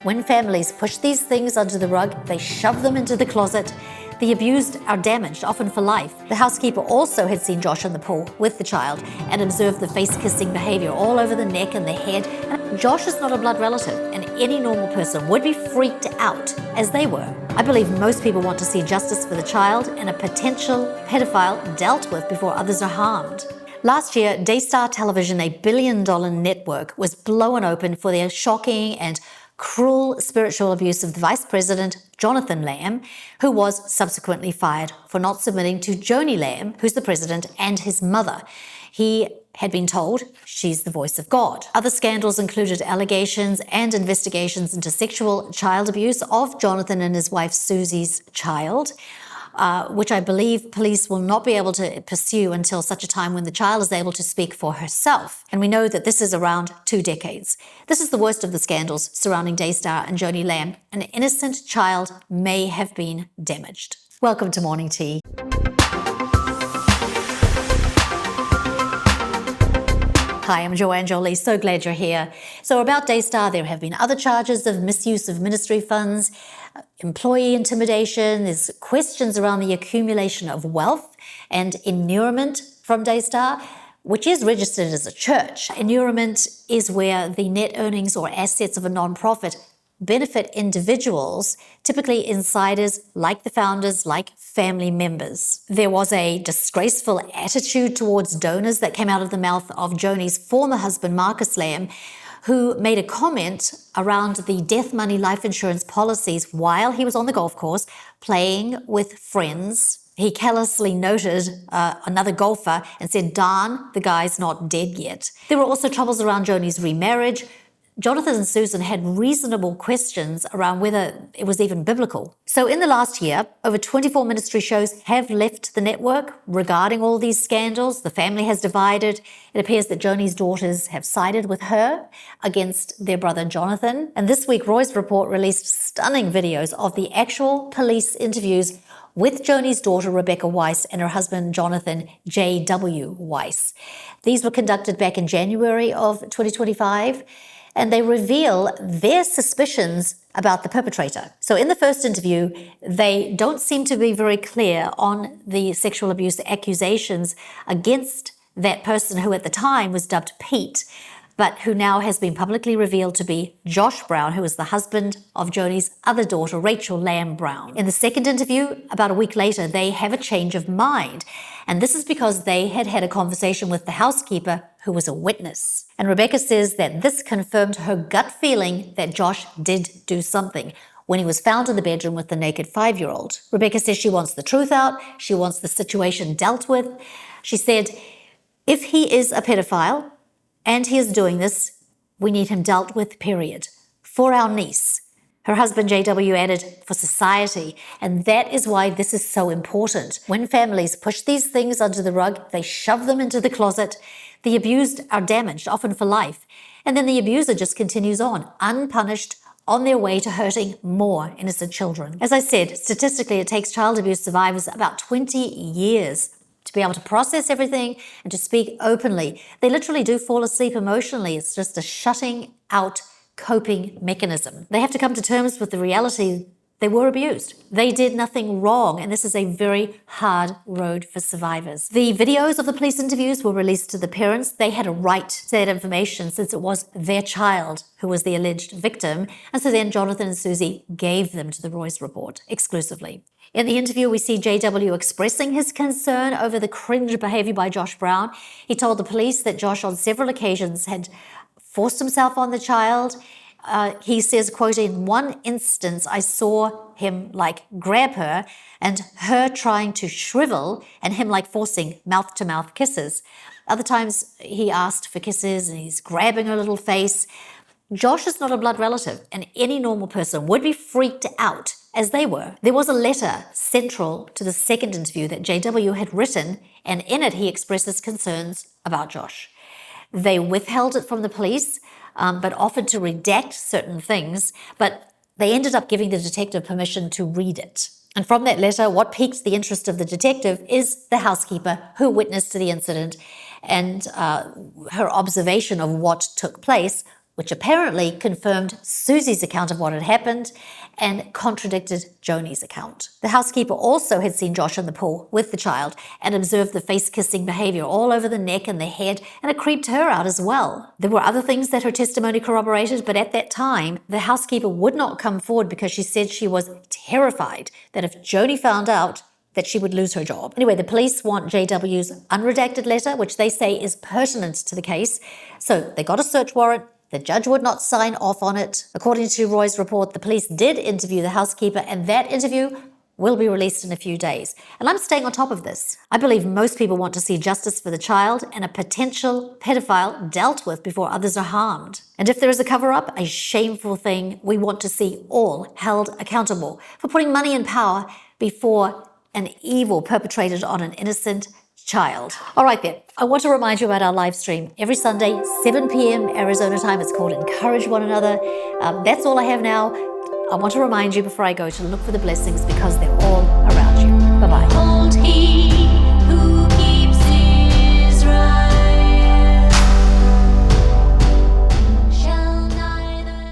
When families push these things under the rug, they shove them into the closet. The abused are damaged, often for life. The housekeeper also had seen Josh in the pool with the child and observed the face-kissing behavior all over the neck and the head. And Josh is not a blood relative, and any normal person would be freaked out, as they were. I believe most people want to see justice for the child and a potential pedophile dealt with before others are harmed. Last year, Daystar Television, a billion-dollar network, was blown open for their shocking and cruel spiritual abuse of the Vice President, Joni Lamb, who was subsequently fired for not submitting to Joni Lamb, who's the president, and his mother. He had been told she's the voice of God. Other scandals included allegations and investigations into sexual child abuse of Jonathan and his wife Suzy's child, which I believe police will not be able to pursue until such a time when the child is able to speak for herself. And we know that this is around 2 decades. This is the worst of the scandals surrounding Daystar and Joni Lamb. An innocent child may have been damaged. Welcome to Morning Tea. Hi, I'm Joanne Jolie. So glad you're here. So about Daystar, there have been other charges of misuse of ministry funds, employee intimidation. There's questions around the accumulation of wealth and inurement from Daystar, which is registered as a church. Inurement is where the net earnings or assets of a nonprofit benefit individuals, typically insiders like the founders, like family members. There was a disgraceful attitude towards donors that came out of the mouth of Joni's former husband, Marcus Lamb, who made a comment around the death money life insurance policies while he was on the golf course playing with friends. He callously noted another golfer and said, "Darn, the guy's not dead yet." There were also troubles around Joni's remarriage. Jonathan and Susan had reasonable questions around whether it was even biblical. So in the last year, over 24 ministry shows have left the network regarding all these scandals. The family has divided. It appears that Joni's daughters have sided with her against their brother Jonathan. And this week, Roy's Report released stunning videos of the actual police interviews with Joni's daughter, Rebecca Weiss, and her husband, Jonathan J.W. Weiss. These were conducted back in January of 2025. And they reveal their suspicions about the perpetrator. So in the first interview, they don't seem to be very clear on the sexual abuse accusations against that person who at the time was dubbed Pete, but who now has been publicly revealed to be Josh Brown, who is the husband of Joni's other daughter, Rachel Lamb Brown. In the second interview, about a week later, they have a change of mind. And this is because they had had a conversation with the housekeeper, who was a witness. And Rebecca says that this confirmed her gut feeling that Josh did do something when he was found in the bedroom with the naked 5-year-old. Rebecca says she wants the truth out. She wants the situation dealt with. She said, if he is a pedophile and he is doing this, we need him dealt with, period. For our niece. Her husband, JW, added, for society. And that is why this is so important. When families push these things under the rug, they shove them into the closet. The abused are damaged, often for life. And then the abuser just continues on, unpunished, on their way to hurting more innocent children. As I said, statistically, it takes child abuse survivors about 20 years to be able to process everything and to speak openly. They literally do fall asleep emotionally. It's just a shutting out coping mechanism. They have to come to terms with the reality they were abused. They did nothing wrong, and this is a very hard road for survivors. The videos of the police interviews were released to the parents. They had a right to that information since it was their child who was the alleged victim, and so then Jonathan and Suzy gave them to the Roy's Report exclusively. In the interview, we see JW expressing his concern over the cringe behavior by Josh Brown. He told the police that Josh on several occasions had forced himself on the child. He says, quote, in one instance, I saw him grab her and her trying to shrivel and him forcing mouth-to-mouth kisses. Other times he asked for kisses and he's grabbing her little face. Josh is not a blood relative, and any normal person would be freaked out, as they were. There was a letter central to the second interview that JW had written, and in it he expresses concerns about Josh. They withheld it from the police, but offered to redact certain things, but they ended up giving the detective permission to read it. And from that letter, what piqued the interest of the detective is the housekeeper who witnessed the incident and her observation of what took place which apparently confirmed Suzy's account of what had happened and contradicted Joni's account. The housekeeper also had seen Josh in the pool with the child and observed the face-kissing behavior all over the neck and the head, and it creeped her out as well. There were other things that her testimony corroborated, but at that time, the housekeeper would not come forward because she said she was terrified that if Joni found out, that she would lose her job. Anyway, the police want JW's unredacted letter, which they say is pertinent to the case. So they got a search warrant. The judge would not sign off on it. According to Roy's report, the police did interview the housekeeper, and that interview will be released in a few days. And I'm staying on top of this. I believe most people want to see justice for the child and a potential pedophile dealt with before others are harmed. And if there is a cover-up, a shameful thing, we want to see all held accountable for putting money and power before an evil perpetrated on an innocent child. All right then, I want to remind you about our live stream every Sunday, 7 p.m. Arizona time. It's called Encourage One Another. That's all I have now. I want to remind you before I go to look for the blessings because they're all around you. Bye-bye.